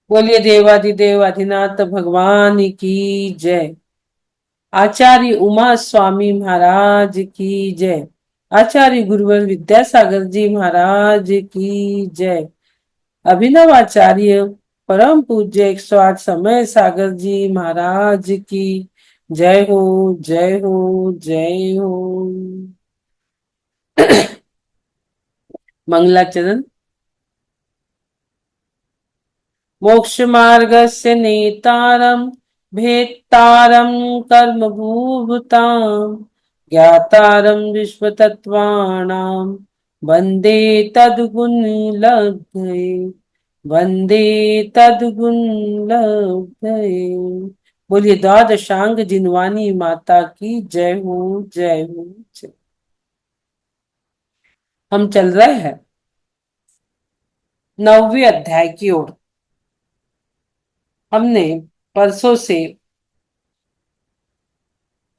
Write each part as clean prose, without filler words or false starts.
बोलिए देवाधिदेव आदिनाथ भगवान की जय। आचार्य उमा स्वामी महाराज की जय। आचार्य गुरुवर विद्यासागर जी महाराज की जय। अभिनव आचार्य परम पूज्य 108 समय सागर जी महाराज की जय हो, जय हो, जय हो। मंगलाचरण। मोक्ष मार्गस्य नेतारं भेत्तारं कर्मभूभुतां ज्ञातारं विश्वतत्त्वानां वन्दे तद्गुणलब्धये, वन्दे तद्गुणलब्धये। बोलिए द्वादशांग जिनवानी माता की जय हो, जय हो, जय। हम चल रहे हैं 9वें अध्याय की ओर। हमने परसों से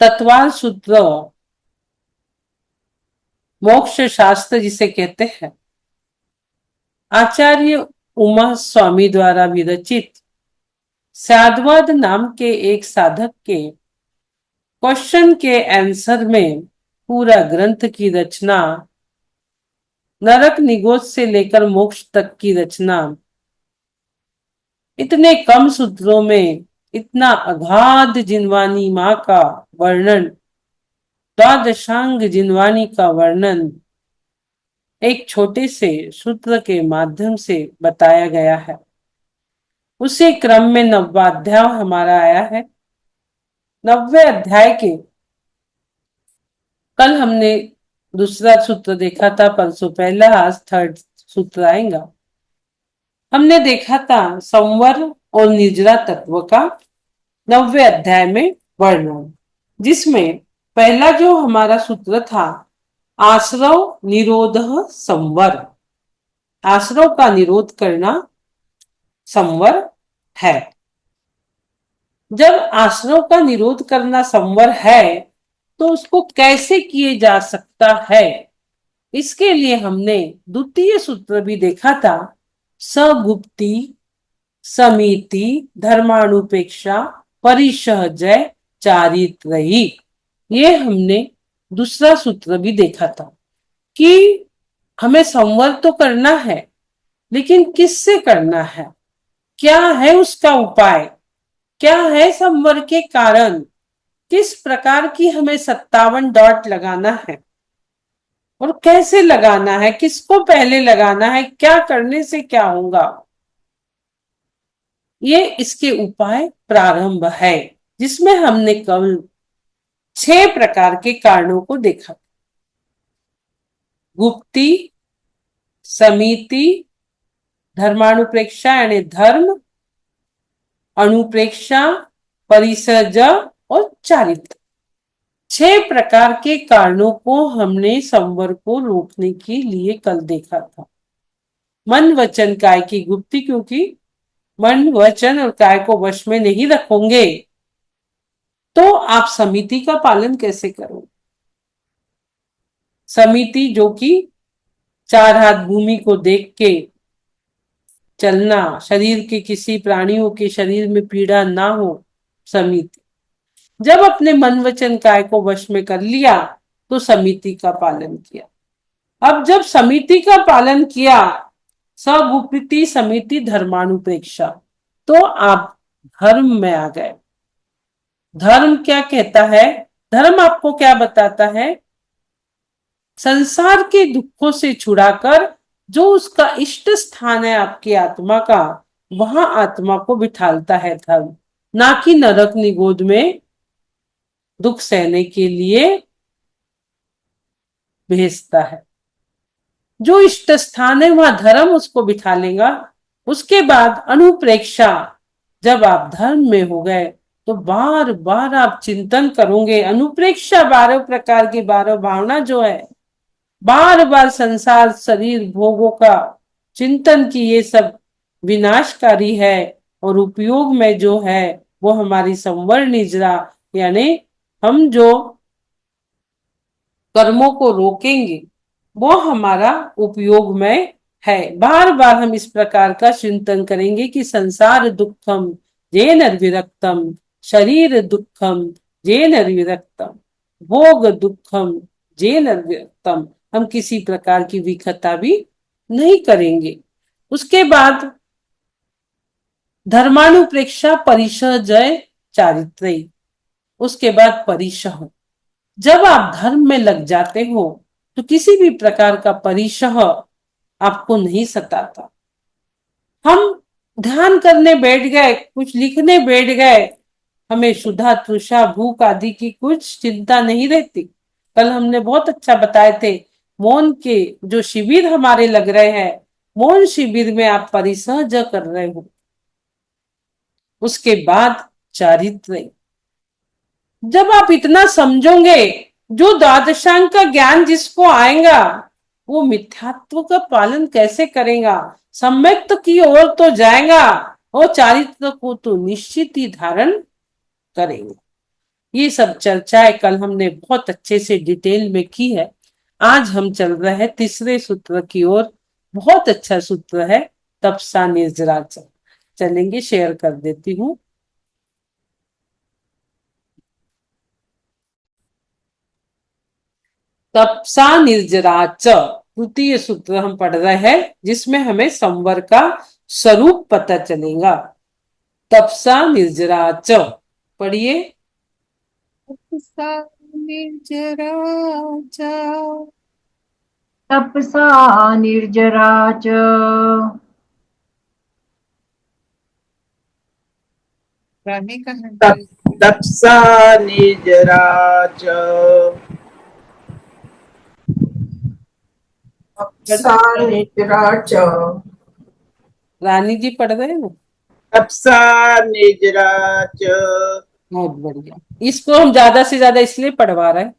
तत्वाल सूत्र, मोक्ष शास्त्र जिसे कहते हैं, आचार्य उमा स्वामी द्वारा विरचित साधवाद नाम के एक साधक के क्वेश्चन के आंसर में पूरा ग्रंथ की रचना, नरक निगोज से लेकर मोक्ष तक की रचना, इतने कम सूत्रों में इतना अगाध जिनवानी माँ का वर्णन, द्वादशांग जिनवानी का वर्णन एक छोटे से सूत्र के माध्यम से बताया गया है। उसी क्रम में 9वां अध्याय हमारा आया है। 9वें अध्याय के कल हमने दूसरा सूत्र देखा था, परसों पहला, आज थर्ड सूत्र आएगा। हमने देखा था संवर और निर्जरा तत्व का 9वें अध्याय में वर्णन, जिसमें पहला जो हमारा सूत्र था, आश्रव निरोध संवर, आश्रव का निरोध करना संवर है। जब आश्रव का निरोध करना संवर है तो उसको कैसे किए जा सकता है, इसके लिए हमने द्वितीय सूत्र भी देखा था, सगुप्ति समिति धर्मानुपेक्षा परिसहजय चारित्रयी। ये हमने दूसरा सूत्र भी देखा था कि हमें संवर तो करना है, लेकिन किससे करना है, क्या है उसका उपाय, क्या है संवर के कारण, किस प्रकार की हमें 57 डॉट लगाना है और कैसे लगाना है, किसको पहले लगाना है, क्या करने से क्या होगा, ये इसके उपाय प्रारंभ है, जिसमें हमने केवल 6 प्रकार के कारणों को देखा। गुप्ति, समिति, धर्मानुप्रेक्षा यानी धर्म, अनुप्रेक्षा, परिसर्ज और चारित्र, 6 प्रकार के कारणों को हमने संवर को रोकने के लिए कल देखा था। मन वचन काय की गुप्ति, क्योंकि मन वचन और काय को वश में नहीं रखोगे तो आप समिति का पालन कैसे करोगे। समिति जो कि 4 हाथ भूमि को देख के चलना, शरीर के किसी प्राणियों के शरीर में पीड़ा ना हो, समिति। जब अपने मन वचन काय को वश में कर लिया तो समिति का पालन किया। अब जब समिति का पालन किया, सगुप्ति समिति धर्मानुप्रेक्षा, तो आप धर्म में आ गए। धर्म क्या कहता है, धर्म आपको क्या बताता है, संसार के दुखों से छुड़ाकर जो उसका इष्ट स्थान है आपकी आत्मा का, वहां आत्मा को बिठालता है धर्म, ना कि नरक निगोद में दुख सहने के लिए भेजता है। जो इष्ट स्थान है वहां धर्म उसको बिठा लेगा। उसके बाद अनुप्रेक्षा, जब आप धर्म में हो गए तो बार बार आप चिंतन करोगे। अनुप्रेक्षा 12 प्रकार की 12 भावना जो है, बार बार संसार शरीर भोगों का चिंतन की ये सब विनाशकारी है, और उपयोग में जो है वो हमारी संवर निजरा, यानी हम जो कर्मों को रोकेंगे वो हमारा उपयोग में है। बार बार हम इस प्रकार का चिंतन करेंगे कि संसार दुखम येन विरक्तम, शरीर दुखम येन विरक्तम, भोग दुखम येन विरक्तम। हम किसी प्रकार की विखता भी नहीं करेंगे। उसके बाद धर्मानुप्रेक्षा परिशह जय चारित्र्य। उसके बाद परिशह, जब आप धर्म में लग जाते हो तो किसी भी प्रकार का परिशह आपको नहीं सताता। हम ध्यान करने बैठ गए, कुछ लिखने बैठ गए, हमें क्षुधा तृषा भूख आदि की कुछ चिंता नहीं रहती। कल हमने बहुत अच्छा बताए थे, मौन के जो शिविर हमारे लग रहे हैं, मौन शिविर में आप परिसहज कर रहे हो। उसके बाद चारित्र्य, जब आप इतना समझोगे, जो द्वादशांक का ज्ञान जिसको आएगा वो मिथ्यात्व का पालन कैसे करेगा, सम्यक्त की ओर तो जाएगा और चारित्र को तो निश्चित ही धारण करेंगे। ये सब चर्चाएं कल हमने बहुत अच्छे से डिटेल में की है। आज हम चल रहे हैं तीसरे सूत्र की ओर। बहुत अच्छा सूत्र है, तपसा निर्जरा चलेंगे, शेयर कर देती हूँ। तपसा निर्जराच तृतीय सूत्र हम पढ़ रहे हैं, जिसमें हमें संवर का स्वरूप पता चलेगा। तपसा निर्जराच पढ़िए। तपसा निर्जरा च तपसा निर्जरा च रानी का है। तपसा निर्जरा च तपसा निजरा च। रानी जी पढ़ रहे हैं ना? तपसा निर्जरा च। बहुत बढ़िया। इसको हम ज्यादा से ज्यादा इसलिए पढ़वा रहे हैं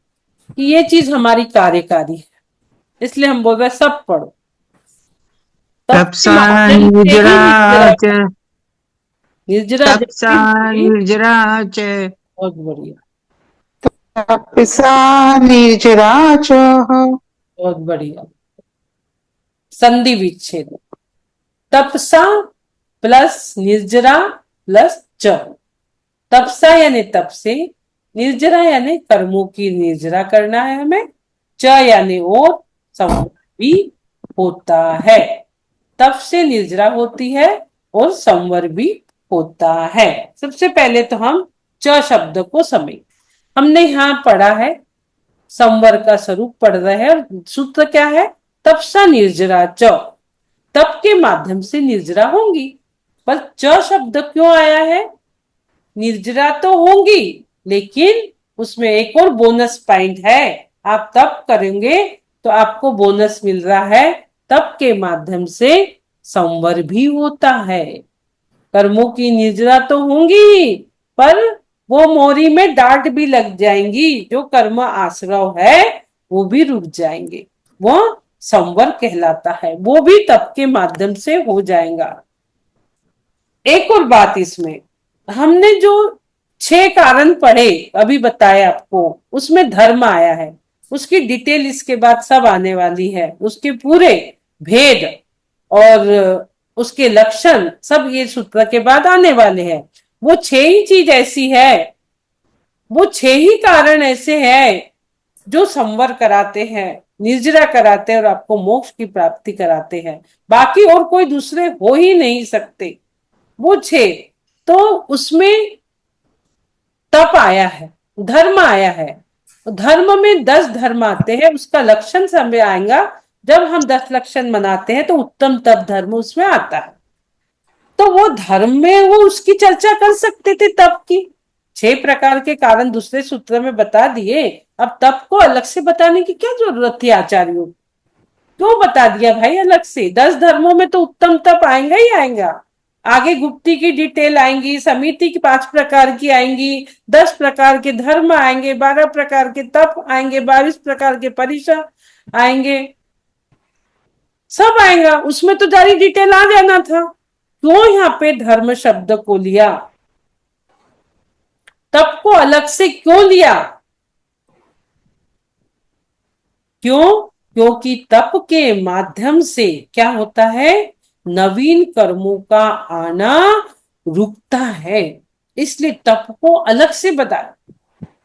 कि ये चीज हमारी कार्यकारी है, इसलिए हम बोल रहे हैं सब पढ़ो। तप के तपसा माध्यम से ही निर्जरा निर्जरा, च निर्जरा तपसा जैसी। निर्जरा च बहुत बढ़िया, तपसा निर्जरा च। बहुत बढ़िया। संधि विच्छेद, तपसा प्लस निर्जरा प्लस च। तपसा यानी तप से, निर्जरा यानी कर्मों की निर्जरा करना है हमें, च यानी और संवर भी होता है। तप से निर्जरा होती है और संवर भी होता है। सबसे पहले तो हम च शब्द को समझ, हमने यहां पढ़ा है संवर का स्वरूप पढ़ रहे हैं और सूत्र क्या है, तपसा निर्जरा च, तप के माध्यम से निर्जरा होंगी। पर च शब्द क्यों आया है? निर्जरा तो होंगी, लेकिन उसमें एक और बोनस पॉइंट है। आप तप करेंगे तो आपको बोनस मिल रहा है, तप के माध्यम से संवर भी होता है। कर्मों की निर्जरा तो होंगी, पर वो मोरी में डांट भी लग जाएंगी, जो कर्म आश्रव है वो भी रुक जाएंगे, वो संवर कहलाता है, वो भी तप के माध्यम से हो जाएगा। एक और बात इसमें, हमने जो 6 कारण पढ़े अभी बताए आपको, उसमें धर्म आया है, उसकी डिटेल इसके बाद सब आने वाली है, उसके पूरे भेद और उसके लक्षण सब ये सूत्र के बाद आने वाले हैं। वो 6 ही चीज ऐसी है, वो 6 ही कारण ऐसे हैं जो संवर कराते हैं, निर्जरा कराते हैं और आपको मोक्ष की प्राप्ति कराते हैं। बाकी और कोई दूसरे हो ही नहीं सकते। वो 6, तो उसमें तप आया है, धर्म आया है। धर्म में 10 धर्म आते हैं, उसका लक्षण समय आएगा। जब हम 10 लक्षण मनाते हैं तो उत्तम तप धर्म उसमें आता है। तो वो धर्म में वो उसकी चर्चा कर सकते थे, तप की 6 प्रकार के कारण दूसरे सूत्र में बता दिए। अब तप को अलग से बताने की क्या जरूरत थी आचार्यों? क्यों बता दिया भाई अलग से? 10 धर्मों में तो उत्तम तप आएगा ही आएगा। आगे गुप्ती की डिटेल आएंगी, समिति की 5 प्रकार की आएंगी, 10 प्रकार के धर्म आएंगे, 12 प्रकार के तप आएंगे, 22 प्रकार के परिषद आएंगे, सब आएगा। उसमें तो सारी डिटेल आ जाना था। क्यों यहाँ पे धर्म शब्द को लिया, तप को अलग से क्यों लिया? क्यों? क्योंकि तप के माध्यम से क्या होता है, नवीन कर्मों का आना रुकता है। इसलिए तप को अलग से बताया,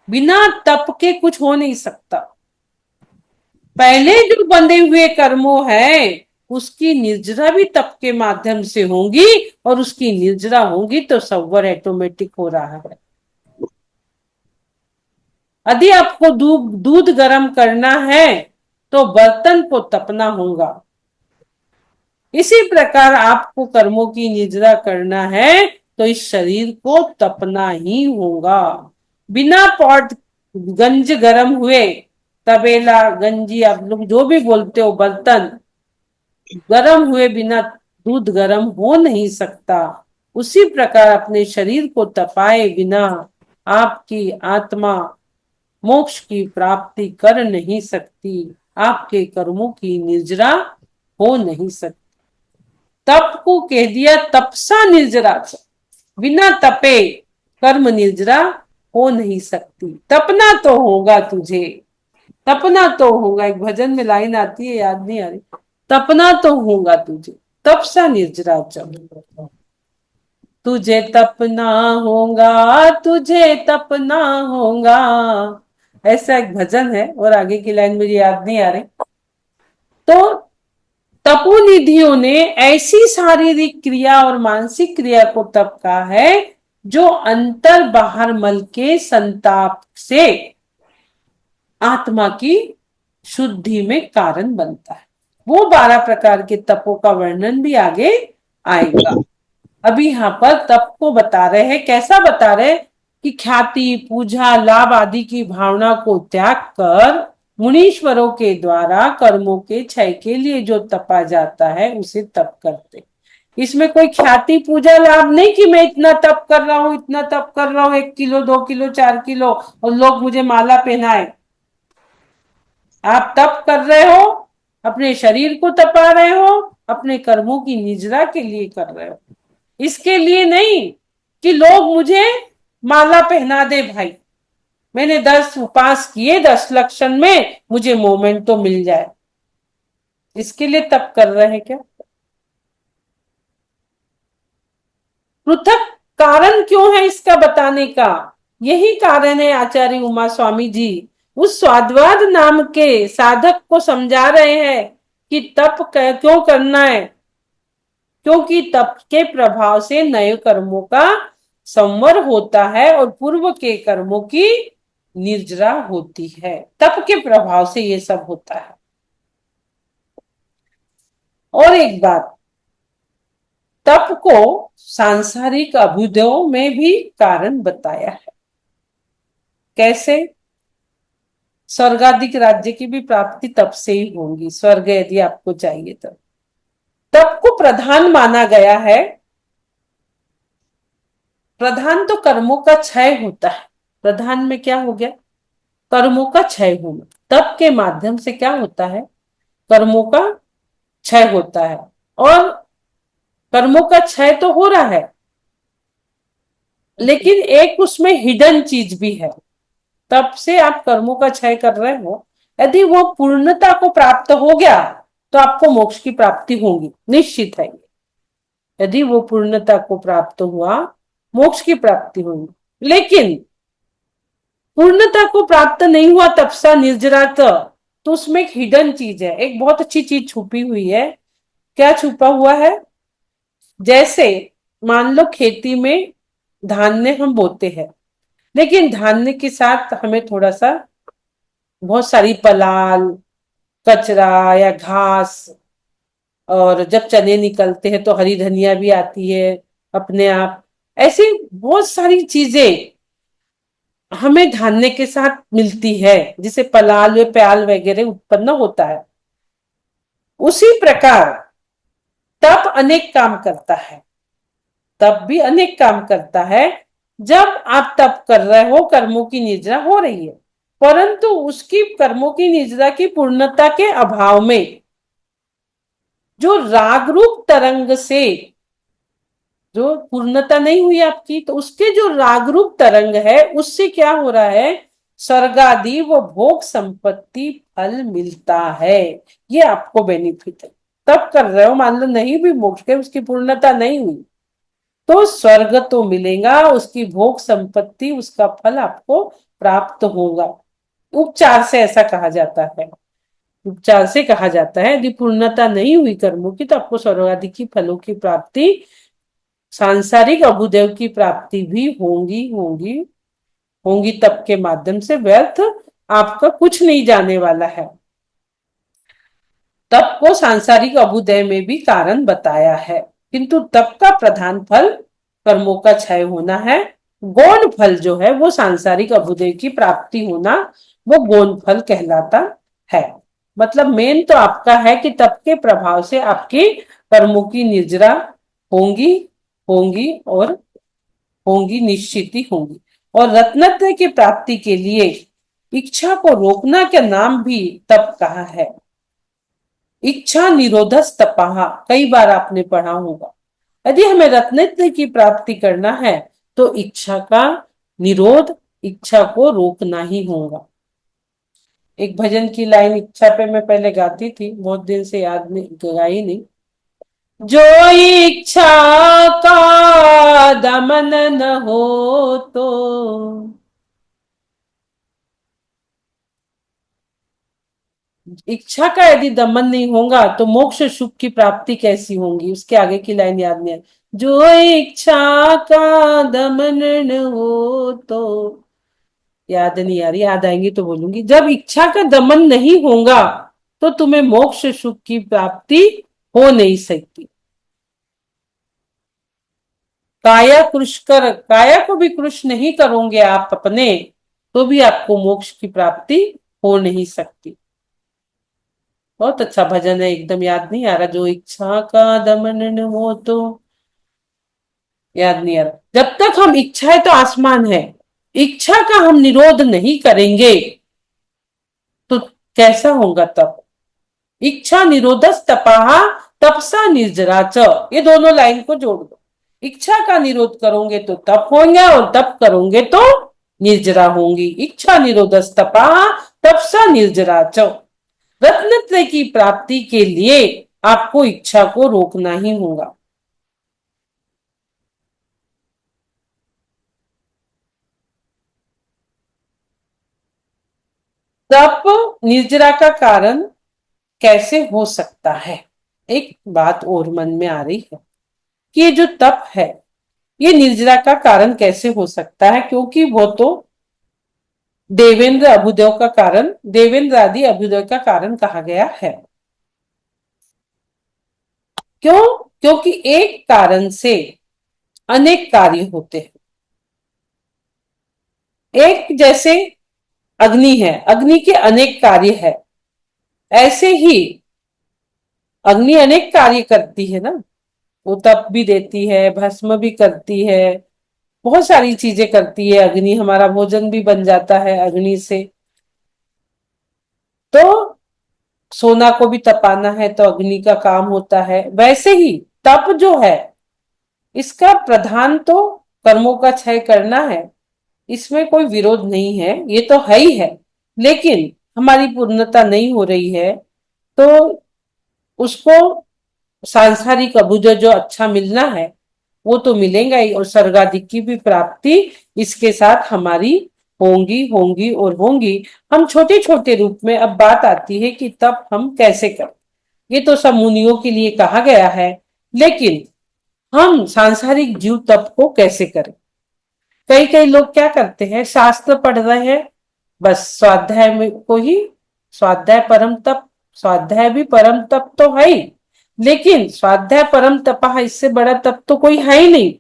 बिना तप के कुछ हो नहीं सकता। पहले जो बंधे हुए कर्मों है उसकी निर्जरा भी तप के माध्यम से होंगी, और उसकी निर्जरा होंगी तो संवर ऑटोमेटिक हो रहा है। यदि आपको दूध गर्म करना है तो बर्तन को तपना होगा। इसी प्रकार आपको कर्मों की निजरा करना है तो इस शरीर को तपना ही होगा। बिना पॉट गंज गर्म हुए, तबेला गंजी आप लोग जो भी बोलते हो, बर्तन गर्म हुए बिना दूध गर्म हो नहीं सकता। उसी प्रकार अपने शरीर को तपाए बिना आपकी आत्मा मोक्ष की प्राप्ति कर नहीं सकती, आपके कर्मों की निर्जरा हो नहीं सकती। तप को कह दिया तपसा निर्जरा, बिना तपे कर्म निर्जरा हो नहीं सकती। तपना तो होगा तुझे, तपना तो होगा। एक भजन में लाइन आती है, याद नहीं आ रही, तपना तो होगा तुझे, तपसा निर्जरा चल। तुझे तपना होगा, तुझे तपना होगा, ऐसा एक भजन है, और आगे की लाइन मुझे याद नहीं आ रही। तो तपोनिधियों ने ऐसी शारीरिक क्रिया और मानसिक क्रिया को तप कहा है जो अंतर बाहर मल के संताप से आत्मा की शुद्धि में कारण बनता है। वो 12 प्रकार के तपों का वर्णन भी आगे आएगा। अभी यहाँ पर तप को बता रहे हैं। कैसा बता रहे कि ख्याति, पूजा, लाभ आदि की भावना को त्याग कर मुनीश्वरों के द्वारा कर्मों के क्षय के लिए जो तपा जाता है उसे तप करते। इसमें कोई ख्याति, पूजा, लाभ नहीं कि मैं इतना तप कर रहा हूं, इतना तप कर रहा हूं, 1 किलो 2 किलो 4 किलो और लोग मुझे माला पहनाए। आप तप कर रहे हो, अपने शरीर को तपा रहे हो, अपने कर्मों की निजरा के लिए कर रहे हो। इसके लिए नहीं कि लोग मुझे माला पहना दे। भाई मैंने 10 उपास किए, 10 लक्षण में मुझे मोमेंट तो मिल जाए, इसके लिए तप कर रहे हैं क्या? पृथक कारण क्यों है इसका बताने का? यही कारण है आचार्य उमा स्वामी जी उस स्वाद्वाद नाम के साधक को समझा रहे हैं कि तप क्यों करना है। क्योंकि तप के प्रभाव से नए कर्मों का संवर होता है और पूर्व के कर्मों की निर्जरा होती है। तप के प्रभाव से ये सब होता है। और एक बात, तप को सांसारिक अभ्युदयों में भी कारण बताया है। कैसे? स्वर्गाधिक राज्य की भी प्राप्ति तप से ही होगी, स्वर्ग यदि आपको चाहिए तो। तप को प्रधान माना गया है। प्रधान तो कर्मों का क्षय होता है। प्रधान में क्या हो गया? कर्मों का क्षय होना। तप के माध्यम से क्या होता है? कर्मों का क्षय होता है। और कर्मों का क्षय तो हो रहा है, लेकिन एक उसमें हिडन चीज भी है। तब से आप कर्मों का क्षय कर रहे हो, यदि वो पूर्णता को प्राप्त हो गया तो आपको मोक्ष की प्राप्ति होगी, निश्चित है। यदि वो पूर्णता को प्राप्त हुआ, मोक्ष की प्राप्ति होगी। लेकिन पूर्णता को प्राप्त नहीं हुआ तपसा निर्जरात, तो उसमें एक हिडन चीज है, एक बहुत अच्छी चीज छुपी हुई है। क्या छुपा हुआ है? जैसे मान लो खेती में धान्य हम बोते हैं, लेकिन धान्य के साथ हमें थोड़ा सा बहुत सारी पलाल, कचरा या घास, और जब चने निकलते हैं तो हरी धनिया भी आती है अपने आप। ऐसी बहुत सारी चीजें हमें धान्य के साथ मिलती है, जिसे पलाल या प्याल वगैरह उत्पन्न होता है। उसी प्रकार तप अनेक काम करता है। तप भी अनेक काम करता है। जब आप तप कर रहे हो, कर्मों की निजरा हो रही है, परंतु उसकी कर्मों की निजरा की पूर्णता के अभाव में जो राग रूप तरंग से जो पूर्णता नहीं हुई आपकी, तो उसके जो राग रूप तरंग है उससे क्या हो रहा है स्वर्ग आदि वो भोग संपत्ति फल मिलता है। ये आपको बेनिफिट है। तब कर रहे हो, मान लो नहीं भी मोक्ष के, उसकी पूर्णता नहीं हुई, तो स्वर्ग तो मिलेगा, उसकी भोग संपत्ति, उसका फल आपको प्राप्त होगा। उपचार से ऐसा कहा जाता है, उपचार से कहा जाता है यदि पूर्णता नहीं हुई कर्मों की तो आपको स्वर्ग आदि की फलों की प्राप्ति, सांसारिक अभुदेव की प्राप्ति भी होंगी होंगी होंगी। तप के माध्यम से व्यर्थ आपका कुछ नहीं जाने वाला है। तप को सांसारिक अभुदय में भी कारण बताया है, किंतु तप का प्रधान फल कर्मों का क्षय होना है। गौण फल जो है वो सांसारिक अभुदय की प्राप्ति होना, वो गौण फल कहलाता है। मतलब मेन तो आपका है कि तप के प्रभाव से आपके कर्मों की निर्जरा होंगी होंगी और होंगी, निश्चित ही होंगी। और रत्नत्रय की प्राप्ति के लिए इच्छा को रोकना का नाम भी तप कहा है। इच्छा निरोधस तपाहा, कई बार आपने पढ़ा होगा। यदि हमें रत्नत्रय की प्राप्ति करना है तो इच्छा का निरोध, इच्छा को रोकना ही होगा। एक भजन की लाइन इच्छा पे मैं पहले गाती थी, बहुत दिन से याद नहीं, गाई नहीं। जो इच्छा का दमन न हो तो, इच्छा का यदि दमन नहीं होगा तो मोक्ष सुख की प्राप्ति कैसी होगी। उसके आगे की लाइन याद नहीं है। जो इच्छा का दमन न हो तो, याद नहीं आ रही, याद आएंगी तो बोलूंगी। जब इच्छा का दमन नहीं होगा तो तुम्हें मोक्ष सुख की प्राप्ति हो नहीं सकती। काया कृश कर, काया को भी कृश नहीं करोगे आप अपने, तो भी आपको मोक्ष की प्राप्ति हो नहीं सकती। बहुत अच्छा भजन है, एकदम याद नहीं आ रहा। जो इच्छा का दमन न हो तो, याद नहीं आ रहा। जब तक हम, इच्छा है तो आसमान है, इच्छा का हम निरोध नहीं करेंगे तो कैसा होगा तप। इच्छा निरोधस तपाहा तपसा निर्जरा च, ये दोनों लाइन को जोड़ दो। इच्छा का निरोध करोगे तो तप होंगे, और तप करोगे तो निर्जरा होंगी। इच्छा निरोधस तपाहा तपसा निर्जरा च। रत्नत्रय की प्राप्ति के लिए आपको इच्छा को रोकना ही होगा। तप निर्जरा का कारण कैसे हो सकता है। एक बात और मन में आ रही है कि ये जो तप है ये निर्जरा का कारण कैसे हो सकता है, क्योंकि वो तो देवेंद्र अभुदेव का कारण, देवेंद्र आदि अभुदेव का कारण कहा गया है। क्यों? क्योंकि एक कारण से अनेक कार्य होते हैं। एक जैसे अग्नि है, अग्नि के अनेक कार्य है, ऐसे ही अग्नि अनेक कार्य करती है ना। वो तप भी देती है, भस्म भी करती है, बहुत सारी चीजें करती है अग्नि। हमारा भोजन भी बन जाता है अग्नि से। तो सोना को भी तपाना है तो अग्नि का काम होता है। वैसे ही तप जो है इसका प्रधान तो कर्मों का क्षय करना है, इसमें कोई विरोध नहीं है, ये तो है ही है। लेकिन हमारी पूर्णता नहीं हो रही है तो उसको सांसारिक अभुज जो अच्छा मिलना है वो तो मिलेगा ही, और स्वर्गादि की भी प्राप्ति इसके साथ हमारी होंगी होंगी और होंगी। हम छोटे छोटे रूप में, अब बात आती है कि तब हम कैसे करें। ये तो सब मुनियों के लिए कहा गया है, लेकिन हम सांसारिक जीव तप को कैसे करें। कई कई लोग क्या करते हैं, शास्त्र पढ़ रहे हैं, बस स्वाध्याय में को ही, स्वाध्याय परम तप, स्वाध्याय भी परम तप तो है ही, लेकिन स्वाध्याय परम तपा, इससे बड़ा तप तो कोई है ही नहीं।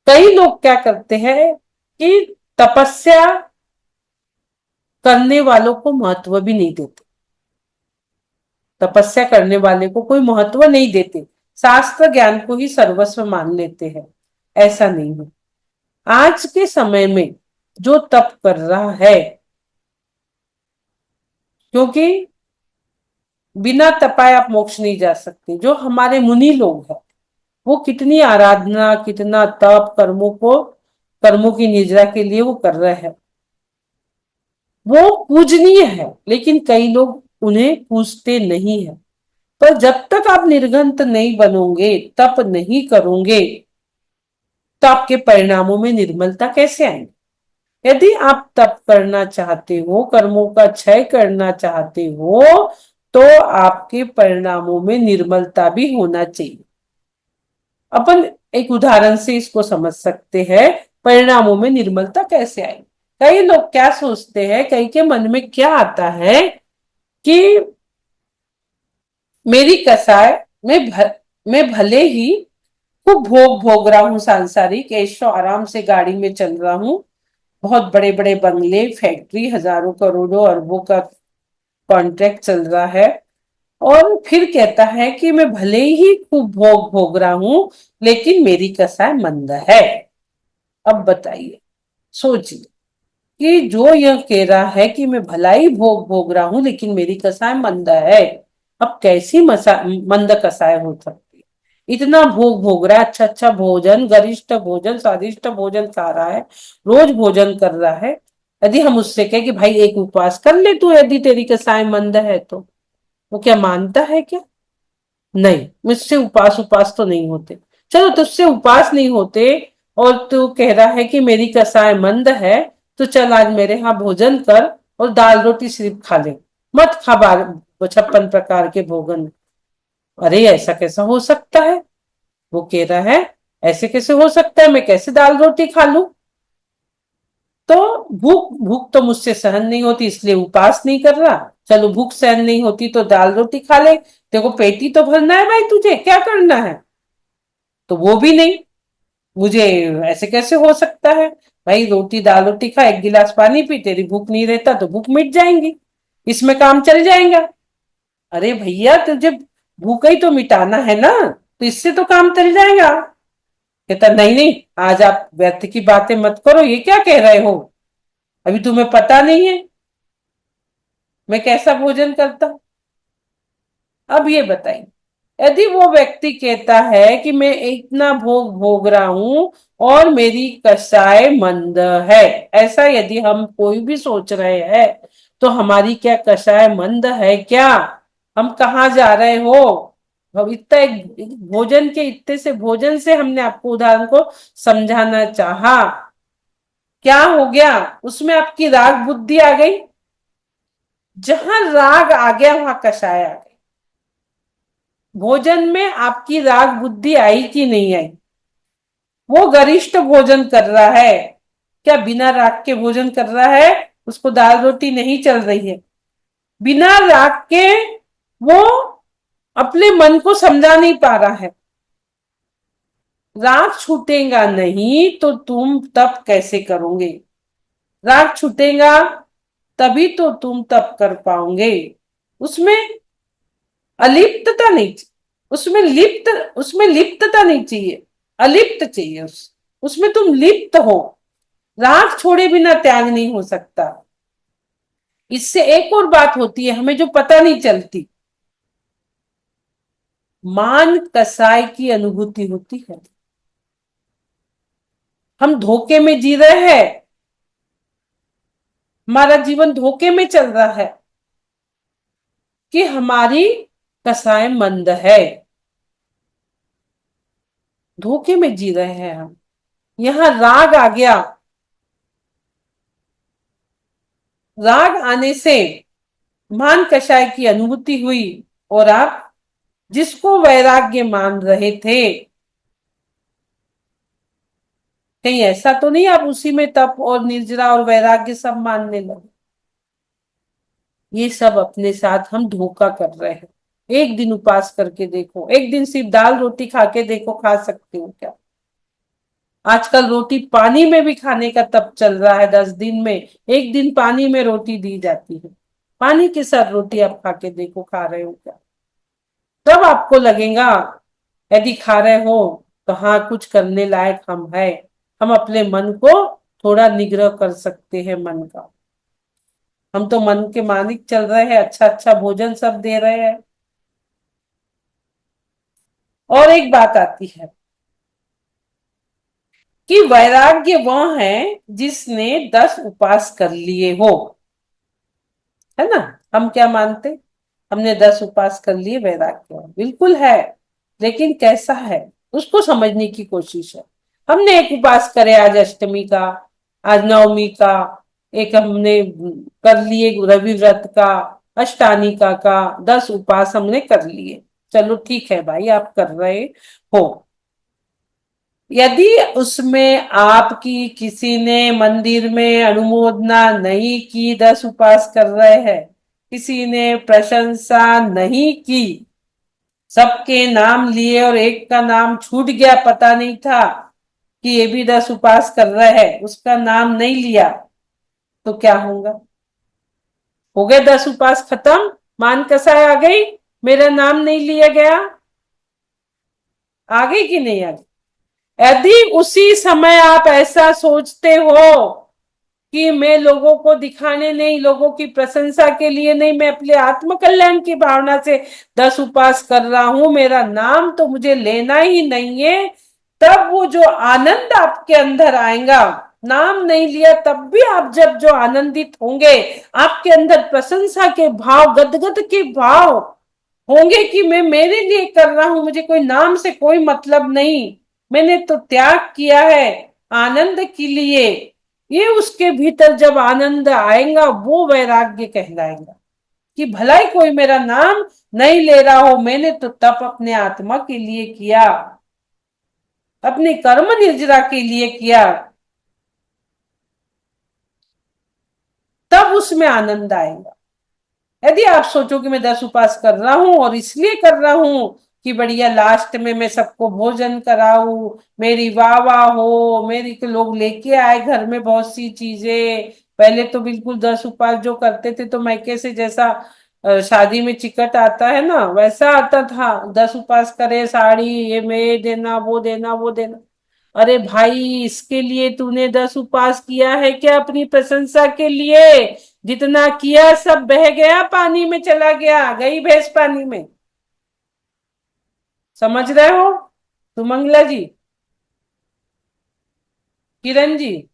कई लोग क्या करते हैं कि तपस्या करने वालों को महत्व भी नहीं देते, तपस्या करने वाले को कोई महत्व नहीं देते, शास्त्र ज्ञान को ही सर्वस्व मान लेते हैं। ऐसा नहीं है। आज के समय में जो तप कर रहा है, क्योंकि बिना तपाए आप मोक्ष नहीं जा सकते। जो हमारे मुनि लोग हैं वो कितनी आराधना, कितना तप, कर्मों की निर्जरा के लिए वो कर रहे हैं। वो पूजनीय है, लेकिन कई लोग उन्हें पूजते नहीं है। पर जब तक आप निर्घंत नहीं बनोगे, तप नहीं करोगे, तो आपके परिणामों में निर्मलता कैसे आएगी? यदि आप तप करना चाहते हो, कर्मों का क्षय करना चाहते हो, तो आपके परिणामों में निर्मलता भी होना चाहिए। अपन एक उदाहरण से इसको समझ सकते हैं, परिणामों में निर्मलता कैसे आएगी। कई लोग क्या सोचते हैं, कई के मन में क्या आता है कि मेरी कसाय मैं भले ही खूब भोग भोग रहा हूं, सांसारिक ऐशो आराम से गाड़ी में चल रहा हूं, बहुत बड़े बड़े बंगले, फैक्ट्री, हजारों करोड़ों अरबों का कॉन्ट्रैक्ट चल रहा है, और फिर कहता है कि मैं भले ही खूब भोग भोग रहा हूं, लेकिन मेरी कसाय मंद है। अब बताइए, सोचिए कि जो यह कह रहा है कि मैं भला ही भोग भोग रहा हूं, लेकिन मेरी कसाय मंद है, अब कैसी मंद कसाय हो सकती है? इतना भोग भोग रहा है, अच्छा अच्छा भोजन, गरिष्ठ भोजन, स्वादिष्ट भोजन खा रहा है, रोज भोजन कर रहा है। यदि हम उससे कहे कि भाई एक उपवास कर ले तू, यदि तेरी कसाय मंद है, तो वो क्या मानता है क्या? नहीं, मुझसे उपास उपास तो नहीं होते। चलो, तुझसे उपास नहीं होते और तू कह रहा है कि मेरी कसाय मंद है, तो चल आज मेरे यहाँ भोजन कर और दाल रोटी सिर्फ खा ले, मत खा 56 प्रकार के भोजन। अरे ऐसा कैसा हो सकता है? वो कह रहा है ऐसे कैसे हो सकता है, मैं कैसे दाल रोटी खा लूं? तो भूख भूख तो मुझसे सहन नहीं होती, इसलिए उपास नहीं कर रहा। चलो, भूख सहन नहीं होती तो दाल रोटी खा ले, देखो पेटी तो भरना है भाई, तुझे क्या करना है? तो वो भी नहीं, मुझे ऐसे कैसे हो सकता है? भाई रोटी दाल रोटी खा, एक गिलास पानी पी, तेरी भूख नहीं रहता तो भूख मिट जाएंगी, इसमें काम चल जाएगा। अरे भैया, तुझे भूख ही तो मिटाना है ना, तो इससे तो काम चल जाएगा। कहता नहीं नहीं, आज आप व्यर्थ की बातें मत करो, ये क्या कह रहे हो? अभी तुम्हें पता नहीं है मैं कैसा भोजन करता हूं। अब ये बताइए, यदि वो व्यक्ति कहता है कि मैं इतना भोग भोग रहा हूं और मेरी कसाय मंद है, ऐसा यदि हम कोई भी सोच रहे हैं, तो हमारी क्या कसाय मंद है क्या? हम कहाँ जा रहे हो? अब इतना एक भोजन के इतने से भोजन से हमने आपको उदाहरण को समझाना चाहा। क्या हो गया? उसमें आपकी राग बुद्धि आ गई। जहां राग आ गया वहां कषाय आ गई। भोजन में आपकी राग बुद्धि आई कि नहीं आई? वो गरिष्ठ भोजन कर रहा है, क्या बिना राग के भोजन कर रहा है? उसको दाल रोटी नहीं चल रही है। बिना राग के वो अपने मन को समझा नहीं पा रहा है। राग छूटेगा नहीं तो तुम तप कैसे करोगे? राग छूटेगा तभी तो तुम तप कर पाओगे। उसमें अलिप्तता नहीं चाहिए, उसमें लिप्तता नहीं चाहिए, अलिप्त चाहिए। उसमें तुम लिप्त हो। राग छोड़े बिना त्याग नहीं हो सकता। इससे एक और बात होती है हमें जो पता नहीं चलती, मान कसाय की अनुभूति होती है। हम धोखे में जी रहे हैं, हमारा जीवन धोखे में चल रहा है कि हमारी कसाय मंद है। धोखे में जी रहे हैं हम। यहां राग आ गया, राग आने से मान कषाय की अनुभूति हुई, और आप जिसको वैराग्य मान रहे थे, कहीं ऐसा तो नहीं आप उसी में तप और निर्जरा और वैराग्य सब मानने लगे? ये सब अपने साथ हम धोखा कर रहे हैं। एक दिन उपास करके देखो, एक दिन सिर्फ दाल रोटी खा के देखो, खा सकते हो क्या? आजकल रोटी पानी में भी खाने का तप चल रहा है। 10 दिन में एक दिन पानी में रोटी दी जाती है। पानी के साथ रोटी आप खा के देखो, खा रहे हो क्या? तब आपको लगेगा, यदि खा रहे हो तो हाँ, कुछ करने लायक हम है। हम अपने मन को थोड़ा निग्रह कर सकते हैं, मन का। हम तो मन के मालिक चल रहे हैं, अच्छा अच्छा भोजन सब दे रहे हैं। और एक बात आती है कि वैराग्य वह है जिसने 10 उपास कर लिए हो। है ना। हम क्या मानते, हमने 10 उपास कर लिए, वैराग्य बिल्कुल है, लेकिन कैसा है उसको समझने की कोशिश है। हमने एक उपास करे आज अष्टमी का, आज नवमी का, एक हमने कर लिए रवि व्रत का, अष्टानिका का, 10 उपास हमने कर लिए। चलो ठीक है भाई, आप कर रहे हो। यदि उसमें आपकी किसी ने मंदिर में अनुमोदना नहीं की, 10 उपास कर रहे हैं, किसी ने प्रशंसा नहीं की, सबके नाम लिए और एक का नाम छूट गया, पता नहीं था कि ये भी 10 उपास कर रहे हैं, उसका नाम नहीं लिया, तो क्या होगा? हो गए 10 उपास खत्म, मान कसाय आ गई, मेरा नाम नहीं लिया गया, आ गई कि नहीं आ गई? यदि उसी समय आप ऐसा सोचते हो कि मैं लोगों को दिखाने नहीं, लोगों की प्रशंसा के लिए नहीं, मैं अपने आत्म कल्याण की भावना से 10 उपास कर रहा हूं, मेरा नाम तो मुझे लेना ही नहीं है, तब वो जो आनंद आपके अंदर आएगा, नाम नहीं लिया तब भी आप जब जो आनंदित होंगे, आपके अंदर प्रशंसा के भाव, गदगद के भाव होंगे कि मैं मेरे लिए कर रहा हूं, मुझे कोई नाम से कोई मतलब नहीं, मैंने तो त्याग किया है आनंद के लिए। ये उसके भीतर जब आनंद आएगा वो वैराग्य कहलाएगा कि भलाई कोई मेरा नाम नहीं ले रहा हो, मैंने तो तप अपने आत्मा के लिए किया, अपनी कर्म निर्जरा के लिए किया, तब उसमें आनंद आएगा। यदि आप सोचो कि मैं 10 उपास कर रहा हूं और इसलिए कर रहा हूं कि बढ़िया लास्ट में मैं सबको भोजन कराऊं, मेरी वाह वाह हो, मेरी के लोग लेके आए घर में बहुत सी चीजें, पहले तो बिल्कुल 10 उपास जो करते थे तो मायके से जैसा शादी में चिकट आता है ना, वैसा आता था, 10 उपास करे, साड़ी ये मैं देना, वो देना, वो देना। अरे भाई, इसके लिए तूने 10 उपास किया है क्या अपनी प्रशंसा के लिए? जितना किया सब बह गया, पानी में चला गया, गई भैंस पानी में। समझ रहे हो सुमंगला जी, किरण जी,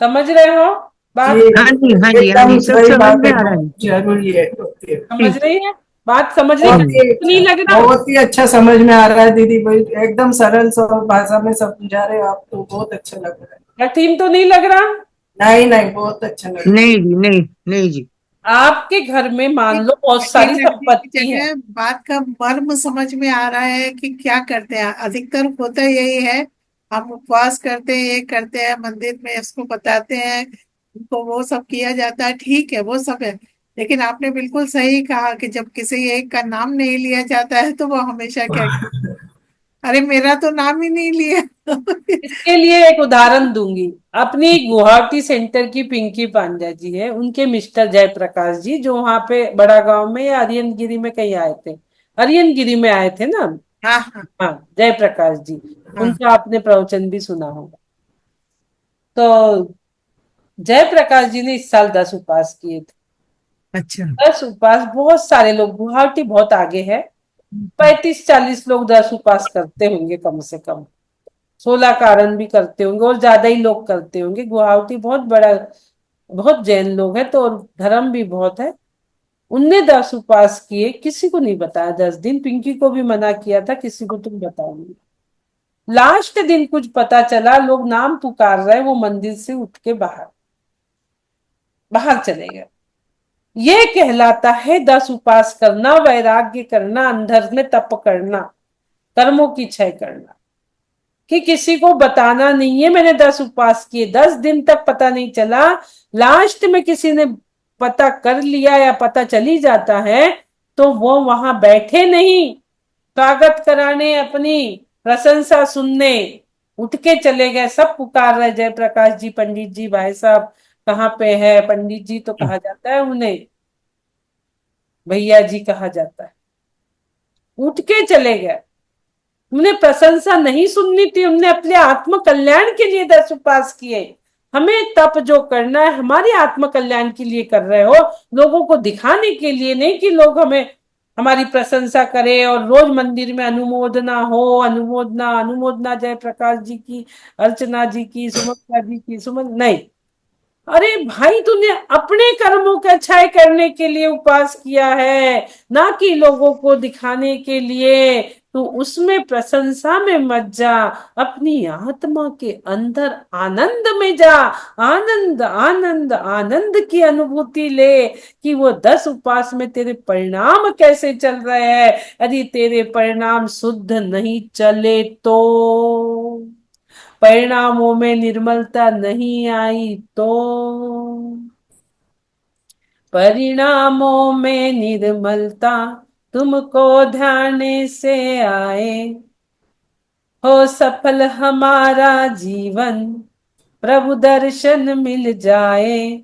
समझ रहे हो बात? जी हाँ जी, हाँ जी, हाँ एकदम जी, सब सही समझ बात में है, आ रहा बहुत है। जरूरी है। ओके। समझ ठीक। रही है बात? समझ रही? बहुत हम्म, ही नहीं अच्छा, लग रहा? बहुत ही अच्छा समझ में आ रहा है दीदी भाई, एकदम सरल सरल भाषा में समझा रहे हो आप, तो बहुत अच्छा लग रहा है। कठिन तो नहीं लग रहा? नहीं नहीं, बहुत अच्छा लग रहा है। नहीं जी, नहीं नहीं जी। आपके घर में मान लो बहुत कठिन सारी लगने की संपत्ति है, जगह बात का मर्म समझ में आ रहा है कि क्या करते हैं। अधिकतर होता यही है, हम उपवास करते हैं, ये करते हैं, मंदिर में इसको बताते हैं, उनको वो सब किया जाता है, ठीक है, वो सब है। लेकिन आपने बिल्कुल सही कहा कि जब किसी एक का नाम नहीं लिया जाता है तो वो हमेशा क्या, अरे मेरा तो नाम ही नहीं लिया। इसके लिए एक उदाहरण दूंगी। अपनी गुवाहाटी सेंटर की पिंकी पांड्या जी है, उनके मिस्टर जयप्रकाश जी, जो वहां पे बड़ा गांव में या अरियनगिरी में कहीं आए थे, अरियनगिरी में आए थे ना। हाँ हाँ हाँ, जयप्रकाश जी, हाँ। उनका आपने प्रवचन भी सुना होगा। तो जयप्रकाश जी ने इस साल 10 उपास किए थे। अच्छा। 10 उपास, बहुत सारे लोग, गुवाहाटी बहुत आगे है, 35-40 लोग 10 उपास करते होंगे कम से कम, 16 कारण भी करते होंगे और ज्यादा ही लोग करते होंगे। गुवाहाटी बहुत बड़ा, बहुत जैन लोग हैं तो, और धर्म भी बहुत है। उनने 10 उपास किए, किसी को नहीं बताया 10 दिन, पिंकी को भी मना किया था किसी को तुम बताओगे। लास्ट दिन कुछ पता चला, लोग नाम पुकार रहे, वो मंदिर से उठ के बाहर बाहर चले गए। ये कहलाता है 10 उपास करना, वैराग्य करना, अंदर में तप करना, कर्मों की क्षय करना, कि किसी को बताना नहीं है मैंने 10 उपवास किए, 10 दिन तक पता नहीं चला, लास्ट में किसी ने पता कर लिया या पता चली जाता है तो वो वहां बैठे नहीं स्वागत कराने, अपनी प्रशंसा सुनने, उठ के चले गए। सब पुकार रहे, जयप्रकाश जी, पंडित जी, भाई साहब कहाँ पे है? पंडित जी तो कहा जाता है उन्हें, भैया जी कहा जाता है। उठ के चले गए, हमने प्रशंसा नहीं सुननी थी, हमने अपने आत्म कल्याण के लिए 10 उपास किए। हमें तप जो करना है हमारे आत्म कल्याण के लिए कर रहे हो, लोगों को दिखाने के लिए नहीं कि लोग हमें हमारी प्रशंसा करे और रोज मंदिर में अनुमोदना हो, अनुमोदना अनुमोदना, जय प्रकाश जी की, अर्चना जी की, सुमन जी की, सुमन नहीं, अरे भाई, तूने अपने कर्मों का क्षय करने के लिए उपवास किया है, ना कि लोगों को दिखाने के लिए। तू उसमें प्रशंसा में मत जा, अपनी आत्मा के अंदर आनंद में जा। आनंद आनंद आनंद की अनुभूति ले कि वो 10 उपवास में तेरे परिणाम कैसे चल रहे हैं। यदि तेरे परिणाम शुद्ध नहीं चले तो, परिणामों में निर्मलता नहीं आई तो, परिणामों में निर्मलता तुमको ध्यान से आए, हो सफल हमारा जीवन, प्रभु दर्शन मिल जाए।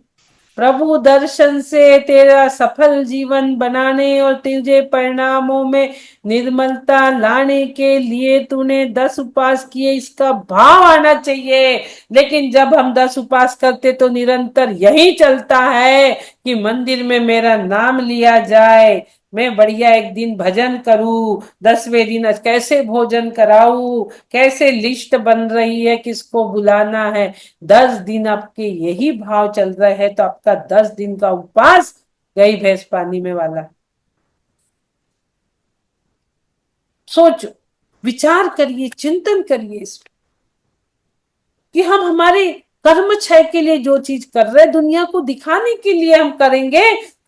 प्रभु दर्शन से तेरा सफल जीवन बनाने और तुझे परिणामों में निर्मलता लाने के लिए तूने 10 उपवास किए, इसका भाव आना चाहिए। लेकिन जब हम 10 उपवास करते तो निरंतर यही चलता है कि मंदिर में मेरा नाम लिया जाए, मैं बढ़िया एक दिन भजन करूं, 10वें दिन कैसे भोजन कराऊं, कैसे लिस्ट बन रही है, किसको बुलाना है। 10 दिन आपके यही भाव चल रहे हैं तो आपका 10 दिन का उपवास गई भैंस पानी में वाला। सोचो, विचार करिए, चिंतन करिए इस पर कि हम हमारे कर्म क्षय के लिए जो चीज कर रहे, दुनिया को दिखाने के लिए हम करेंगे,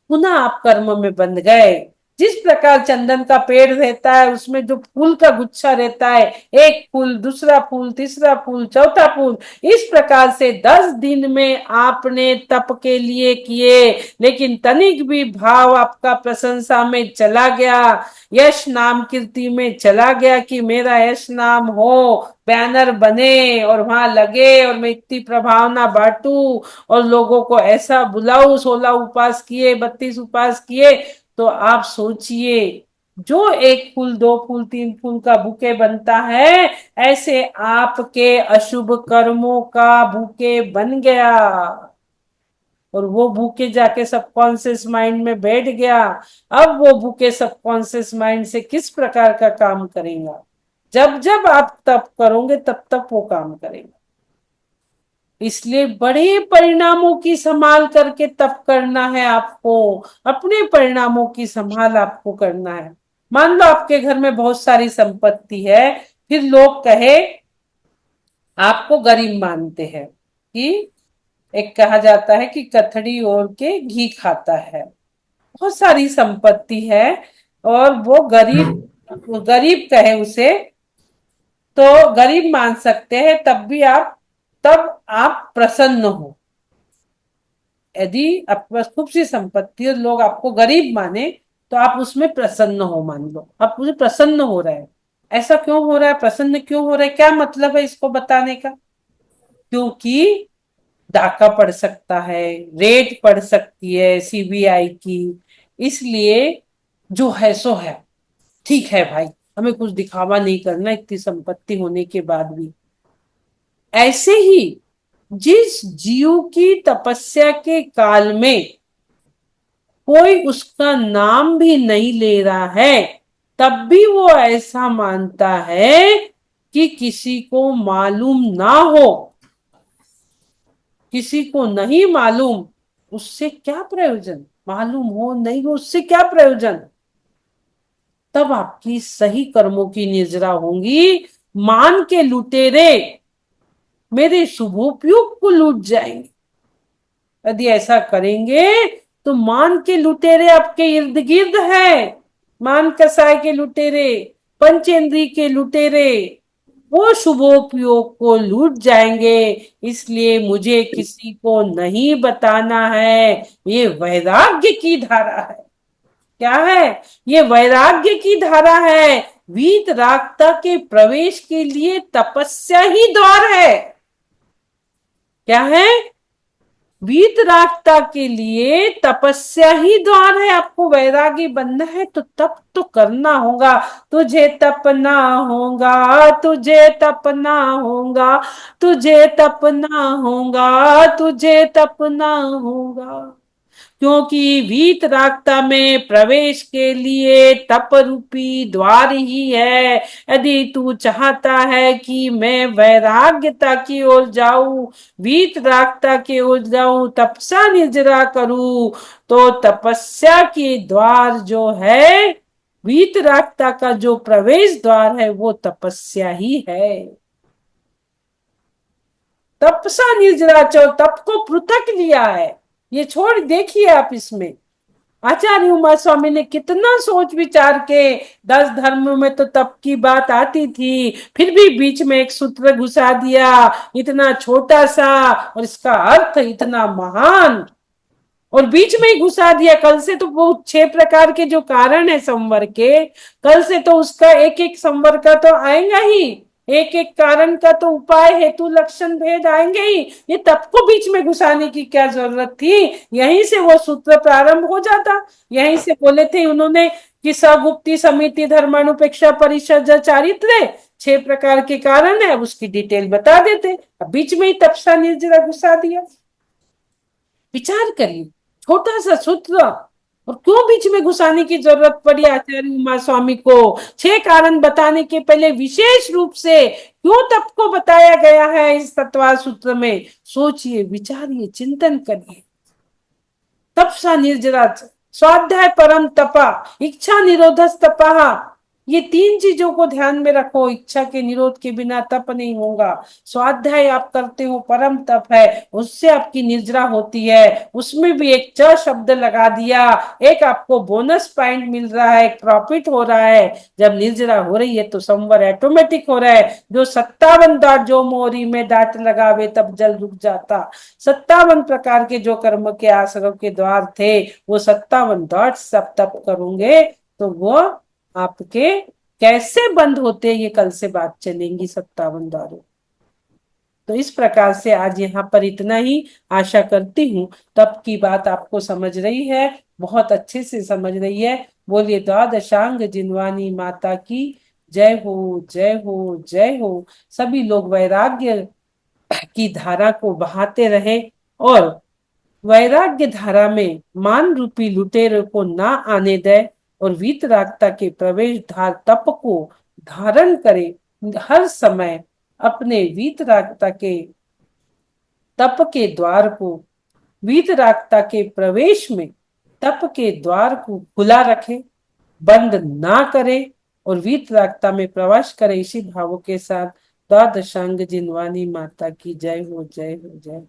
पुनः आप कर्म में बंध गए। जिस प्रकार चंदन का पेड़ रहता है, उसमें जो फूल का गुच्छा रहता है, एक फूल, दूसरा फूल, तीसरा फूल, चौथा फूल, इस प्रकार से 10 दिन में आपने तप के लिए किए, लेकिन तनिक भी भाव आपका प्रशंसा में चला गया, यश नाम कीर्ति में चला गया कि मेरा यश नाम हो, बैनर बने और वहां लगे और मैं इतनी प्रभावना बांटू और लोगों को ऐसा बुलाऊ, 16 उपवास किए, 32 उपवास किए, तो आप सोचिए, जो एक फूल, 2 फूल, 3 फूल का बुके बनता है, ऐसे आपके अशुभ कर्मों का बुके बन गया और वो बुके जाके सबकॉन्शियस माइंड में बैठ गया। अब वो बुके सबकॉन्शियस माइंड से किस प्रकार का काम करेगा? जब जब आप तप करोगे तब तब वो काम करेगा। इसलिए बड़े परिणामों की संभाल करके तप करना है आपको, अपने परिणामों की संभाल आपको करना है। मान लो आपके घर में बहुत सारी संपत्ति है, फिर लोग कहे, आपको गरीब मानते हैं कि एक कहा जाता है कि कथड़ी ओढ़ के घी खाता है, बहुत सारी संपत्ति है और वो गरीब गरीब कहे उसे, तो गरीब मान सकते हैं, तब आप प्रसन्न हो। यदि आपके पास खूब सी संपत्ति और लोग आपको गरीब माने तो आप उसमें प्रसन्न हो, मान लो आप मुझे प्रसन्न हो रहे हैं। ऐसा क्यों हो रहा है, प्रसन्न क्यों हो रहा है, क्या मतलब है इसको बताने का? क्योंकि डाका पड़ सकता है, रेड पड़ सकती है सीबीआई की, इसलिए जो है सो है, ठीक है भाई, हमें कुछ दिखावा नहीं करना इतनी संपत्ति होने के बाद भी। ऐसे ही जिस जीव की तपस्या के काल में कोई उसका नाम भी नहीं ले रहा है, तब भी वो ऐसा मानता है कि किसी को मालूम ना हो, किसी को नहीं मालूम, उससे क्या प्रयोजन, मालूम हो नहीं हो उससे क्या प्रयोजन। तब आपकी सही कर्मों की निजरा होंगी। मान के लुटेरे मेरे शुभोपयोग को लूट जाएंगे। यदि ऐसा करेंगे तो मान के लुटेरे आपके इर्द गिर्द है, मान कसाय के लुटेरे, पंचेंद्री के लुटेरे, वो शुभोपयोग को लूट जाएंगे। इसलिए मुझे किसी को नहीं बताना है। ये वैराग्य की धारा है। क्या है ये? वैराग्य की धारा है। वीतरागता के प्रवेश के लिए तपस्या ही द्वार है। क्या है? वीतरागता के लिए तपस्या ही द्वार है। आपको वैरागी बनना है तो तप तो करना होगा। तुझे तपना होगा, तुझे तपना होगा, तुझे तपना होगा, तुझे तपना होगा। क्योंकि वीतरागता में प्रवेश के लिए तप रूपी द्वार ही है। यदि तू चाहता है कि मैं वैराग्यता की ओर जाऊं, वीतरागता की ओर जाऊं, तपसा निर्जरा करूं, तो तपस्या के द्वार जो है, वीतरागता का जो प्रवेश द्वार है वो तपस्या ही है। तपसा निर्जराचो, तप को पृथक लिया है, ये छोड़ देखिए आप इसमें। आचार्य उमा स्वामी ने कितना सोच विचार के, 10 धर्म में तो तप की बात आती थी, फिर भी बीच में एक सूत्र घुसा दिया, इतना छोटा सा और इसका अर्थ इतना महान, और बीच में ही घुसा दिया। कल से तो वो 6 प्रकार के जो कारण है संवर के, कल से तो उसका एक एक संवर का तो आएगा ही, एक एक कारण का तो उपाय हेतु लक्षण भेद आएंगे ही। ये तप को बीच में घुसाने की क्या जरूरत थी? यहीं से वो सूत्र प्रारंभ हो जाता। यहीं से बोले थे उन्होंने कि सगुप्ति समिति धर्मानुपेक्षा परिषद चारित्र 6 प्रकार के कारण है, उसकी डिटेल बता देते। अब बीच में ही तपसा निर्जरा घुसा दिया। विचार करिए, छोटा सा सूत्र, और क्यों बीच में घुसाने की जरूरत पड़ी आचार्य उमा स्वामी को? 6 कारण बताने के पहले विशेष रूप से क्यों तप को बताया गया है इस तत्वा सूत्र में? सोचिए, विचारिए, चिंतन करिए। तपसा निर्जरा, स्वाध्याय परम तपा, इच्छा निरोधस तपा, ये 3 चीजों को ध्यान में रखो। इच्छा के निरोध के बिना तप नहीं होगा। स्वाध्याय आप करते हो, परम तप है, उससे आपकी निर्जरा होती है। उसमें भी एक च शब्द लगा दिया, एक आपको बोनस पॉइंट मिल रहा है, प्रॉफिट हो रहा है। जब निर्जरा हो रही है तो संवर ऑटोमेटिक हो रहा है। जो 57 दांत जो मोरी में दांत लगावे तब जल रुक जाता। 57 प्रकार के जो कर्म के आश्रम के द्वार थे, वो 57 दांत सब तप करोगे तो वो आपके कैसे बंद होते, ये कल से बात चलेंगी 57 द्वारों। तो इस प्रकार से आज यहाँ पर इतना ही। आशा करती हूँ तप की बात आपको समझ रही है, बहुत अच्छे से समझ रही है। बोलिए द्वादशांग जिनवानी माता की जय हो, जय हो, जय हो। सभी लोग वैराग्य की धारा को बहाते रहे और वैराग्य धारा में मान रूपी लुटेरे को ना आने दे, और वीतरागता के प्रवेश धार तप को धारण करे। हर समय अपने वीतरागता के तप के द्वार को, वीतरागता के प्रवेश में तप के द्वार को खुला रखे, बंद ना करे, और वीतरागता में प्रवेश करे। इसी भावों के साथ द्वादशांग जिनवानी माता की जय हो, जय हो, जय हो।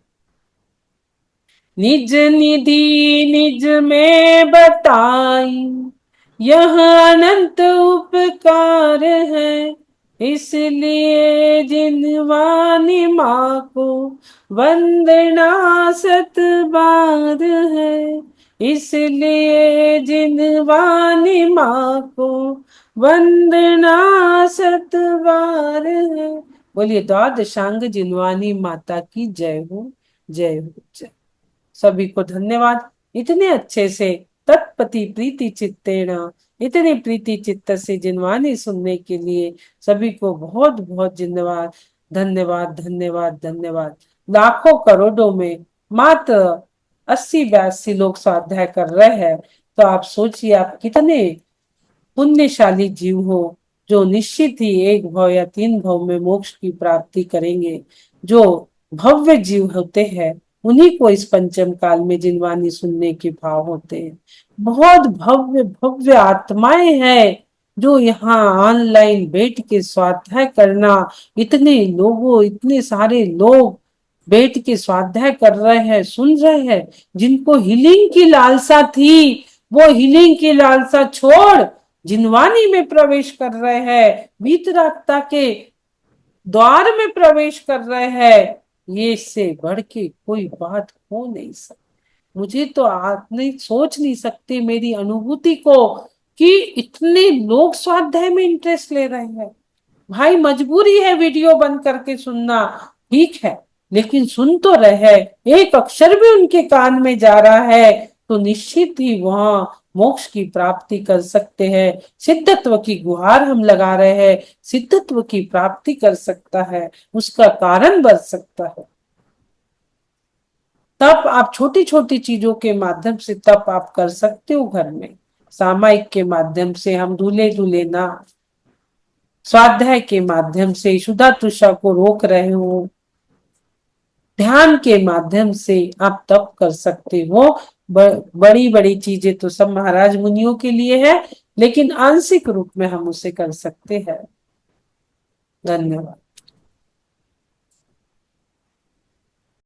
निज निधि निज में बताई, यह अनंत उपकार है, इसलिए जिनवानी माँ को वंदना 7 बार है, इसलिए जिनवानी माँ को वंदना 7 बार है। बोलिए द्वादशांग जिनवानी माता की जय हो, जय हो, जय। सभी को धन्यवाद। इतने अच्छे से तत्पति प्रीति चित्तेण, इतने प्रीति चित्त से जिनवानी सुनने के लिए सभी को बहुत बहुत धन्यवाद, धन्यवाद, धन्यवाद, धन्यवाद। लाखों करोड़ों में मात्र 80-82 लोग स्वाध्याय कर रहे हैं, तो आप सोचिए आप कितने पुण्यशाली जीव हो, जो निश्चित ही 1 भव या 3 भव में मोक्ष की प्राप्ति करेंगे। जो भव्य जीव होते हैं उन्हीं को इस पंचम काल में जिनवानी सुनने के भाव होते हैं। बहुत भव्य भव्य आत्माएं हैं जो यहाँ ऑनलाइन बैठ के स्वाध्याय करना, इतने लोगों, इतने सारे लोग बैठ के स्वाध्याय कर रहे हैं, सुन रहे हैं। जिनको हीलिंग की लालसा थी, वो हीलिंग की लालसा छोड़ जिनवानी में प्रवेश कर रहे हैं, वीतरागता के द्वार में प्रवेश कर रहे हैं। ये इससे बढ़ के कोई बात हो नहीं सकती। मुझे तो आप नहीं सोच नहीं सकते मेरी अनुभूति को कि इतने लोग स्वाध्याय में इंटरेस्ट ले रहे हैं। भाई मजबूरी है वीडियो बंद करके सुनना, ठीक है, लेकिन सुन तो रहे, एक अक्षर भी उनके कान में जा रहा है तो निश्चित ही वहां मोक्ष की प्राप्ति कर सकते हैं। सिद्धत्व की गुहार हम लगा रहे हैं, सिद्धत्व की प्राप्ति कर सकता है, उसका कारण बन सकता है। तप आप छोटी छोटी चीजों के माध्यम से तप आप कर सकते हो घर में। सामायिक के माध्यम से हम धुले धुले ना, स्वाध्याय के माध्यम से शुद्धा तृषा को रोक रहे हो, ध्यान के माध्यम से आप तप कर सकते हो। बड़ी बड़ी चीजें तो सब महाराज मुनियों के लिए है, लेकिन आंशिक रूप में हम उसे कर सकते हैं। धन्यवाद।